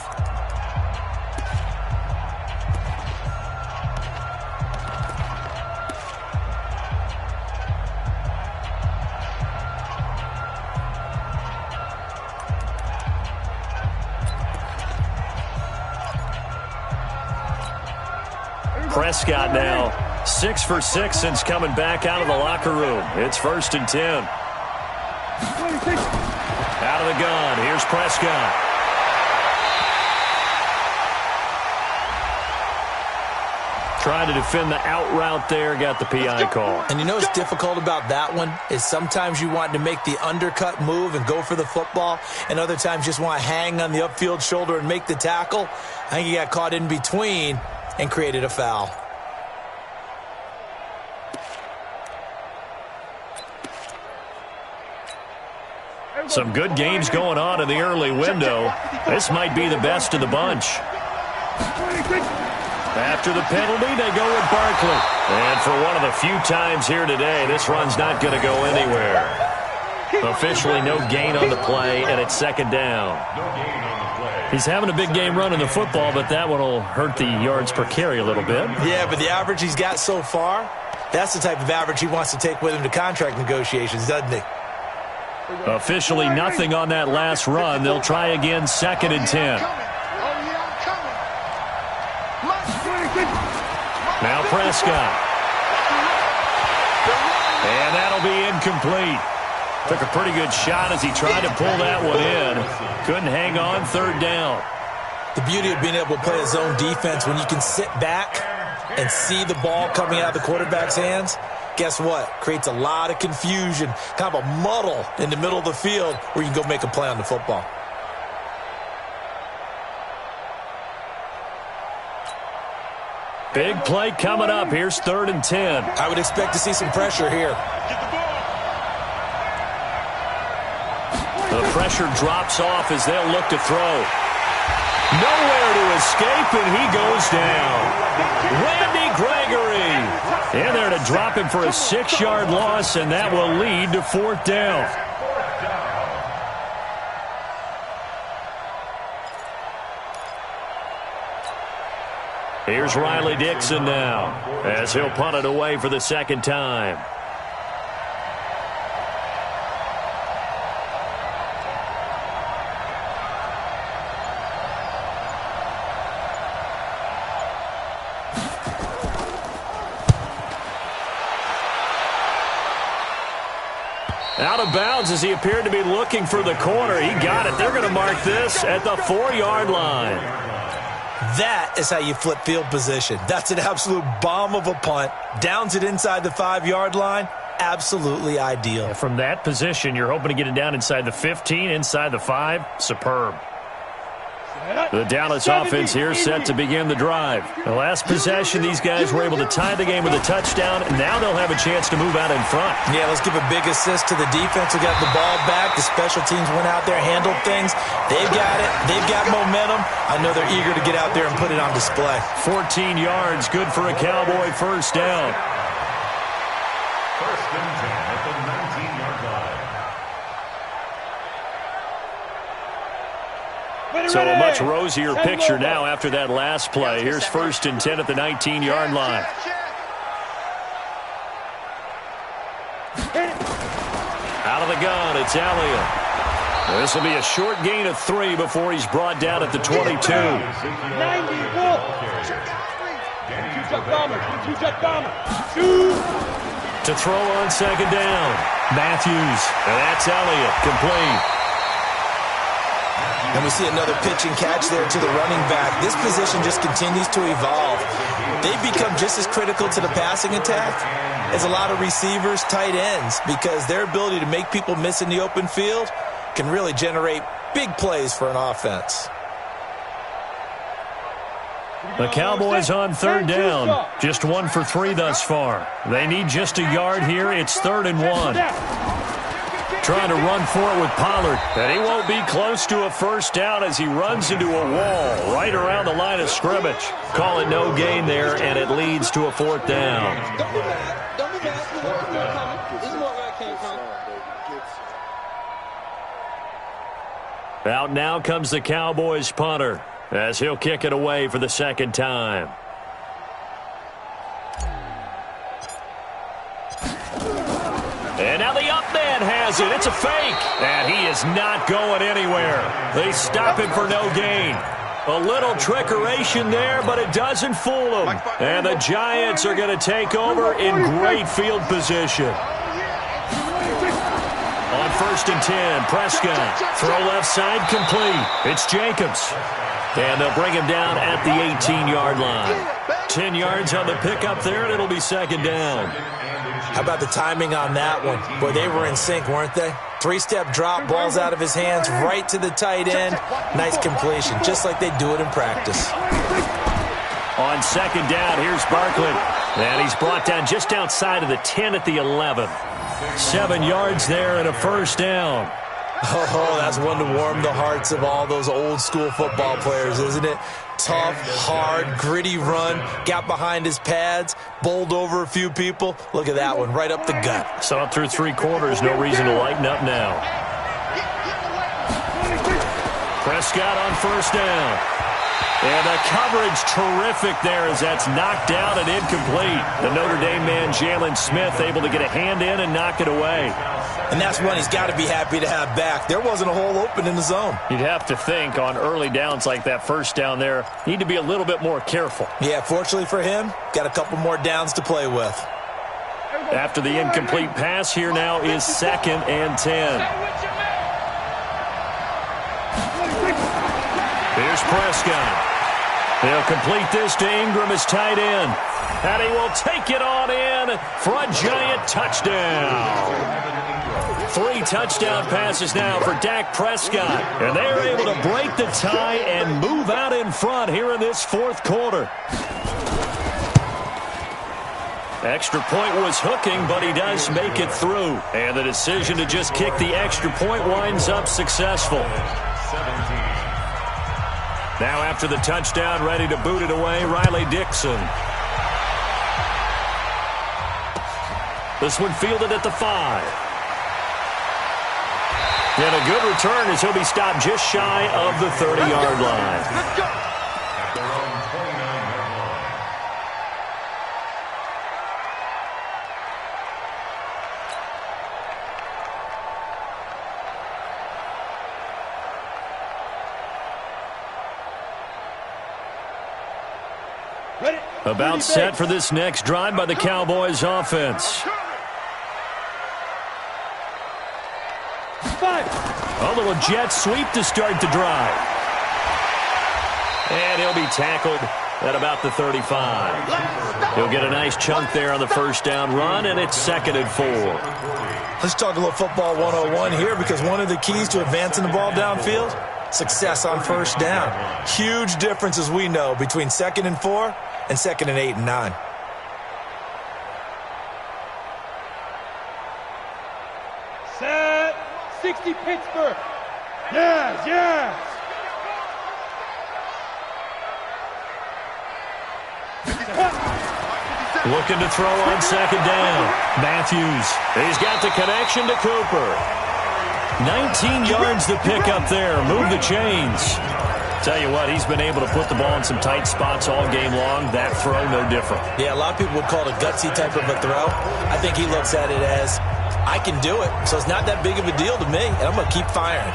Prescott now 6 for 6 since coming back out of the locker room. It's 1st and 10. Out of the gun, here's Prescott. Trying to defend the out route there, got the PI call. And you know what's difficult about that one is sometimes you want to make the undercut move and go for the football, and other times just want to hang on the upfield shoulder and make the tackle. I think he got caught in between and created a foul. Some good games going on in the early window. This might be the best of the bunch. After the penalty, they go with Barkley. And for one of the few times here today, this run's not going to go anywhere. Officially no gain on the play, and it's second down. He's having a big game running the football, but that one will hurt the yards per carry a little bit. Yeah, but the average he's got so far, that's the type of average he wants to take with him to contract negotiations, doesn't he? Officially nothing on that last run. They'll try again, 2nd and 10. Now Prescott. And that'll be incomplete. Took a pretty good shot as he tried to pull that one in. Couldn't hang on, 3rd down. The beauty of being able to play a zone defense when you can sit back and see the ball coming out of the quarterback's hands, guess what? Creates a lot of confusion, kind of a muddle in the middle of the field where you can go make a play on the football. Big play coming up. Here's 3rd and 10. I would expect to see some pressure here. The pressure drops off as they'll look to throw. Nowhere to escape, and he goes down. Randy Gregory in there to drop him for a 6-yard loss, and that will lead to 4th down. Here's Riley Dixon now as he'll punt it away for the 2nd time. Out of bounds as he appeared to be looking for the corner. He got it. They're going to mark this at the 4-yard line. That is how you flip field position. That's an absolute bomb of a punt. Downs it inside the 5-yard line. Absolutely ideal. Yeah, from that position, you're hoping to get it down inside the 15, inside the 5. Superb. The Dallas offense here set to begin the drive. The last possession, these guys were able to tie the game with a touchdown, and now they'll have a chance to move out in front. Yeah, let's give a big assist to the defense who got the ball back. The special teams went out there, handled things. They've got it. They've got momentum. I know they're eager to get out there and put it on display. 14 yards, good for a Cowboy 1st down. 1st and 10 at the 19-yard line. So a much rosier picture now after that last play. Here's 1st and 10 at the 19-yard line. Out of the gun, it's Elliott. This will be a short gain of 3 before he's brought down at the 22. 90, To throw on 2nd down. Matthews. And that's Elliott, complete. And we see another pitch and catch there to the running back. This position just continues to evolve. They've become just as critical to the passing attack as a lot of receivers, tight ends, because their ability to make people miss in the open field can really generate big plays for an offense. The Cowboys on 3rd down. Just 1 for 3 thus far. They need just a yard here. It's 3rd and 1. Trying to run for it with Pollard. And he won't be close to a 1st down as he runs into a wall right around the line of scrimmage. Call it no gain there, and it leads to a 4th down. Out now comes the Cowboys punter as he'll kick it away for the 2nd time. And now the up man has it. It's a fake. And he is not going anywhere. They stop him for no gain. A little trickeration there, but it doesn't fool them. And the Giants are going to take over in great field position. On 1st and 10, Prescott. Throw left side, complete. It's Jacobs. And they'll bring him down at the 18-yard line. 10 yards on the pickup there, and it'll be 2nd down. How about the timing on that one? Boy, they were in sync, weren't they? 3-step drop, balls out of his hands, right to the tight end. Nice completion, just like they do it in practice. On 2nd down, here's Barkley. And he's brought down just outside of the 10 at the 11. 7 yards there and a 1st down. Oh, that's one to warm the hearts of all those old school football players, isn't it? Tough, hard, gritty run, got behind his pads, bowled over a few people. Look at that one, right up the gut. Saw it through 3 quarters, no reason to lighten up now. Prescott on first down. And the coverage terrific there as that's knocked down and incomplete. The Notre Dame man, Jalen Smith, able to get a hand in and knock it away. And that's one he's got to be happy to have back. There wasn't a hole open in the zone. You'd have to think on early downs like that first down there, need to be a little bit more careful. Yeah, fortunately for him, got a couple more downs to play with. After the incomplete pass, here now is 2nd and 10. Here's Prescott. He'll complete this to Ingram as tight end. And he will take it on in for a giant touchdown. 3 touchdown passes now for Dak Prescott. And they're able to break the tie and move out in front here in this 4th quarter. Extra point was hooking, but he does make it through. And the decision to just kick the extra point winds up successful. Now after the touchdown, ready to boot it away, Riley Dixon. This one fielded at the 5. And a good return as he'll be stopped just shy of the 30-yard line. At their own 29-yard line. About set for this next drive by the Cowboys offense. A little jet sweep to start the drive. And he'll be tackled at about the 35. He'll get a nice chunk there on the first down run, and it's 2nd and 4. Let's talk a little football 101 here, because one of the keys to advancing the ball downfield, success on first down. Huge difference, as we know, between 2nd and 4 and 2nd and 8 and 9. Set. 60 Pittsburgh. Yes, yes. Looking to throw on 2nd down. Matthews. He's got the connection to Cooper. 19 yards to pick up there. Move the chains. Tell you what, he's been able to put the ball in some tight spots all game long. That throw, no different. Yeah, a lot of people would call it a gutsy type of a throw. I think he looks at it as, I can do it, so it's not that big of a deal to me, and I'm going to keep firing.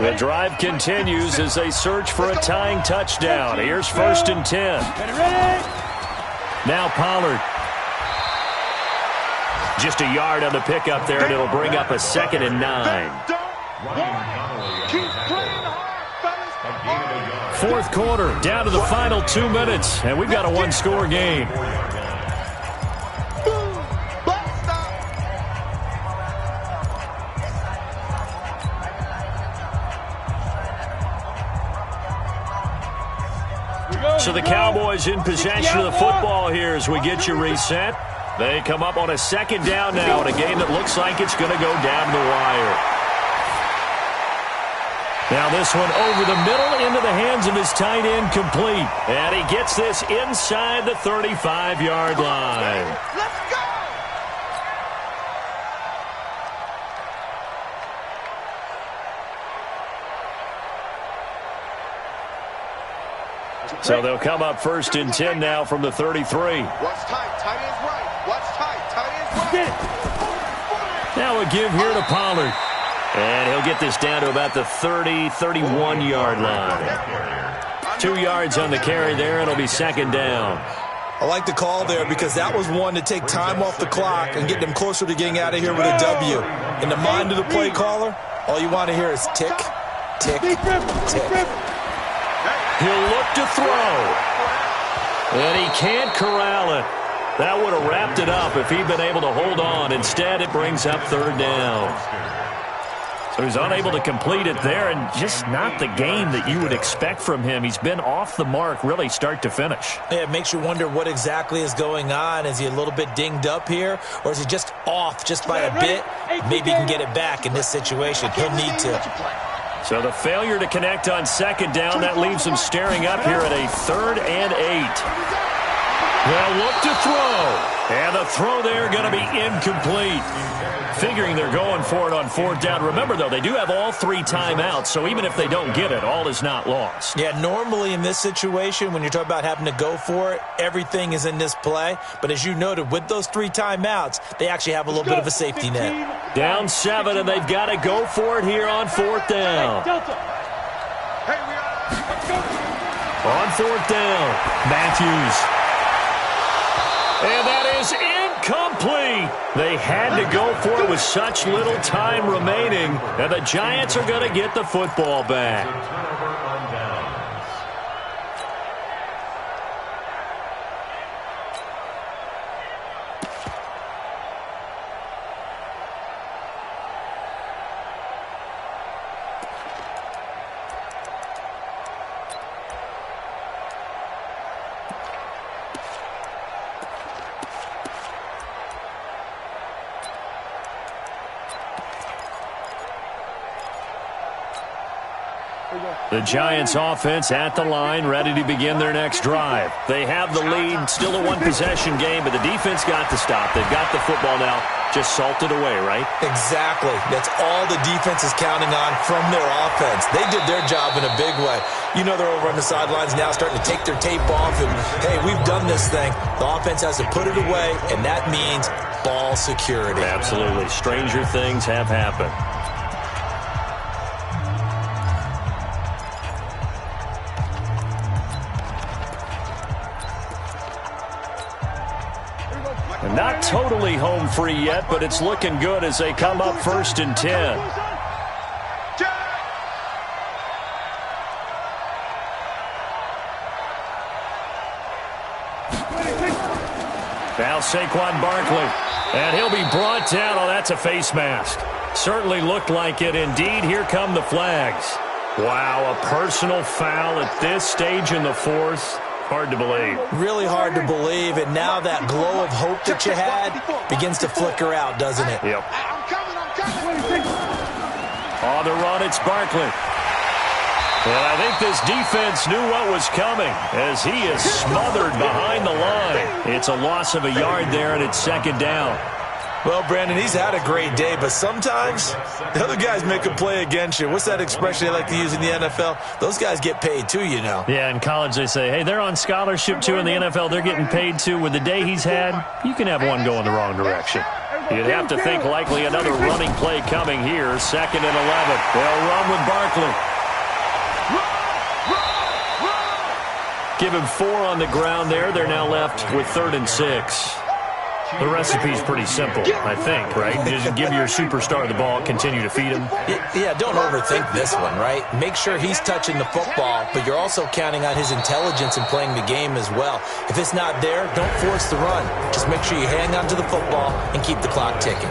The drive continues as they search for a tying touchdown. Here's 1st and 10. Now Pollard. Just a yard on the pickup there, and it'll bring up a 2nd and 9. 4th quarter, down to the final 2 minutes, and we've got a 1-score game. So the Cowboys in possession of the football here as we get you reset. They come up on a 2nd down now in a game that looks like it's going to go down the wire. Now this one over the middle into the hands of his tight end, complete. And he gets this inside the 35-yard line. Let's go! So they'll come up 1st and 10 now from the 33. Watch tight, tight ends right. Watch tight, tight ends right. Now a give here to Pollard. And he'll get this down to about the 30, 31-yard line. 2 yards on the carry there, and it'll be 2nd down. I like the call there because that was one to take time off the clock and get them closer to getting out of here with a W. In the mind of the play caller, all you want to hear is tick, tick, tick. He'll look to throw. And he can't corral it. That would have wrapped it up if he'd been able to hold on. Instead, it brings up 3rd down. who's unable to complete it there, and just not the game that you would expect from him. He's been off the mark really start to finish. Yeah, it makes you wonder what exactly is going on. Is he a little bit dinged up here, or is he just off just by a bit? Maybe he can get it back in this situation. He'll need to. So the failure to connect on second down, that leaves him staring up here at a 3rd and 8. They'll look to throw. And the throw there going to be incomplete. Figuring they're going for it on 4th down. Remember, though, they do have all 3 timeouts, so even if they don't get it, all is not lost. Yeah, normally in this situation, when you're talking about having to go for it, everything is in this play. But as you noted, with those 3 timeouts, they actually have a little bit of a safety net. Down 7, and they've got to go for it here on 4th down. On 4th down, Matthews. And that is incomplete. They had to go for it with such little time remaining, and the Giants are going to get the football back. The Giants offense at the line, ready to begin their next drive. They have the lead, still a one-possession game, but the defense got to stop. They've got the football now, just salted away, right? Exactly. That's all the defense is counting on from their offense. They did their job in a big way. You know they're over on the sidelines now starting to take their tape off, and, hey, we've done this thing. The offense has to put it away, and that means ball security. Absolutely. Stranger things have happened. Not totally home free yet, but it's looking good as they come up 1st and 10. Now Saquon Barkley, and he'll be brought down. Oh, that's a face mask. Certainly looked like it. Indeed, here come the flags. Wow, a personal foul at this stage in the 4th. Hard to believe. Really hard to believe, and now that glow of hope that you had begins to flicker out, doesn't it? Yep. On the run, it's Barkley. And I think this defense knew what was coming as he is smothered behind the line. It's a loss of a yard there, and it's 2nd down. Well, Brandon, he's had a great day, but sometimes the other guys make a play against you. What's that expression they like to use in the NFL? Those guys get paid too, you know. Yeah, in college they say, hey, they're on scholarship too. In the NFL, they're getting paid too. With the day he's had, you can have one go in the wrong direction. You'd have to think likely another running play coming here. 2nd and 11. They'll run with Barkley. Give him 4 on the ground there. They're now left with 3rd and 6. The recipe's pretty simple, I think, right? Just give your superstar the ball, continue to feed him. Yeah, don't overthink this one, right? Make sure he's touching the football, but you're also counting on his intelligence in playing the game as well. If it's not there, don't force the run. Just make sure you hang on to the football and keep the clock ticking.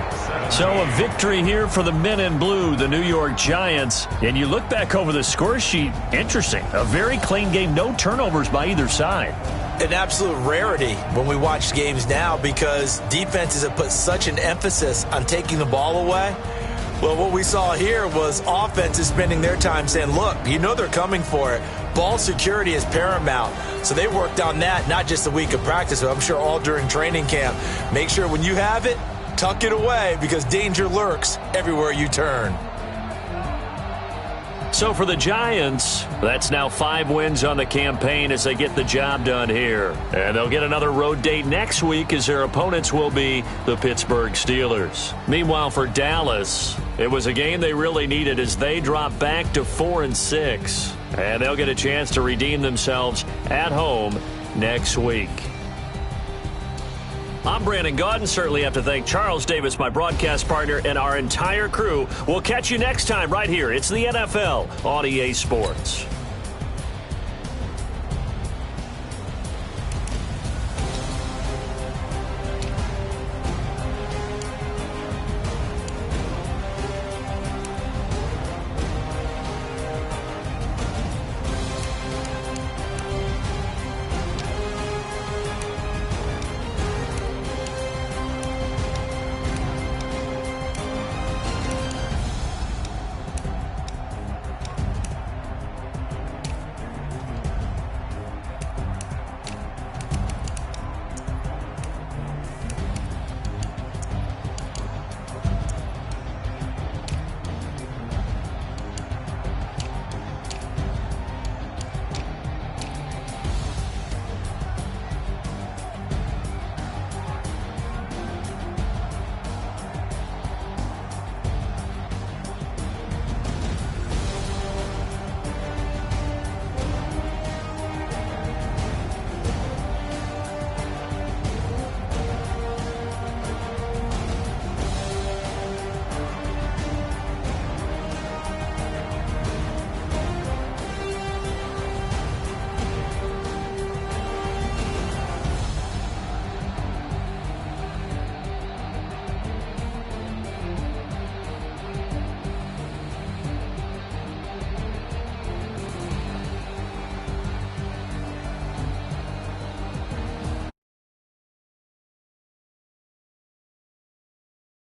So a victory here for the men in blue, the New York Giants. And you look back over the score sheet, interesting. A very clean game, no turnovers by either side. An absolute rarity when we watch games now because defenses have put such an emphasis on taking the ball away. Well, what we saw here was offenses spending their time saying, look, you know they're coming for it. Ball security is paramount. So they worked on that not just a week of practice, but I'm sure all during training camp. Make sure when you have it, tuck it away because danger lurks everywhere you turn. So for the Giants, that's now 5 wins on the campaign as they get the job done here. And they'll get another road date next week as their opponents will be the Pittsburgh Steelers. Meanwhile, for Dallas, it was a game they really needed as they drop back to 4 and 6. And they'll get a chance to redeem themselves at home next week. I'm Brandon Gaudin. Certainly have to thank Charles Davis, my broadcast partner, and our entire crew. We'll catch you next time right here. It's the NFL on EA Sports.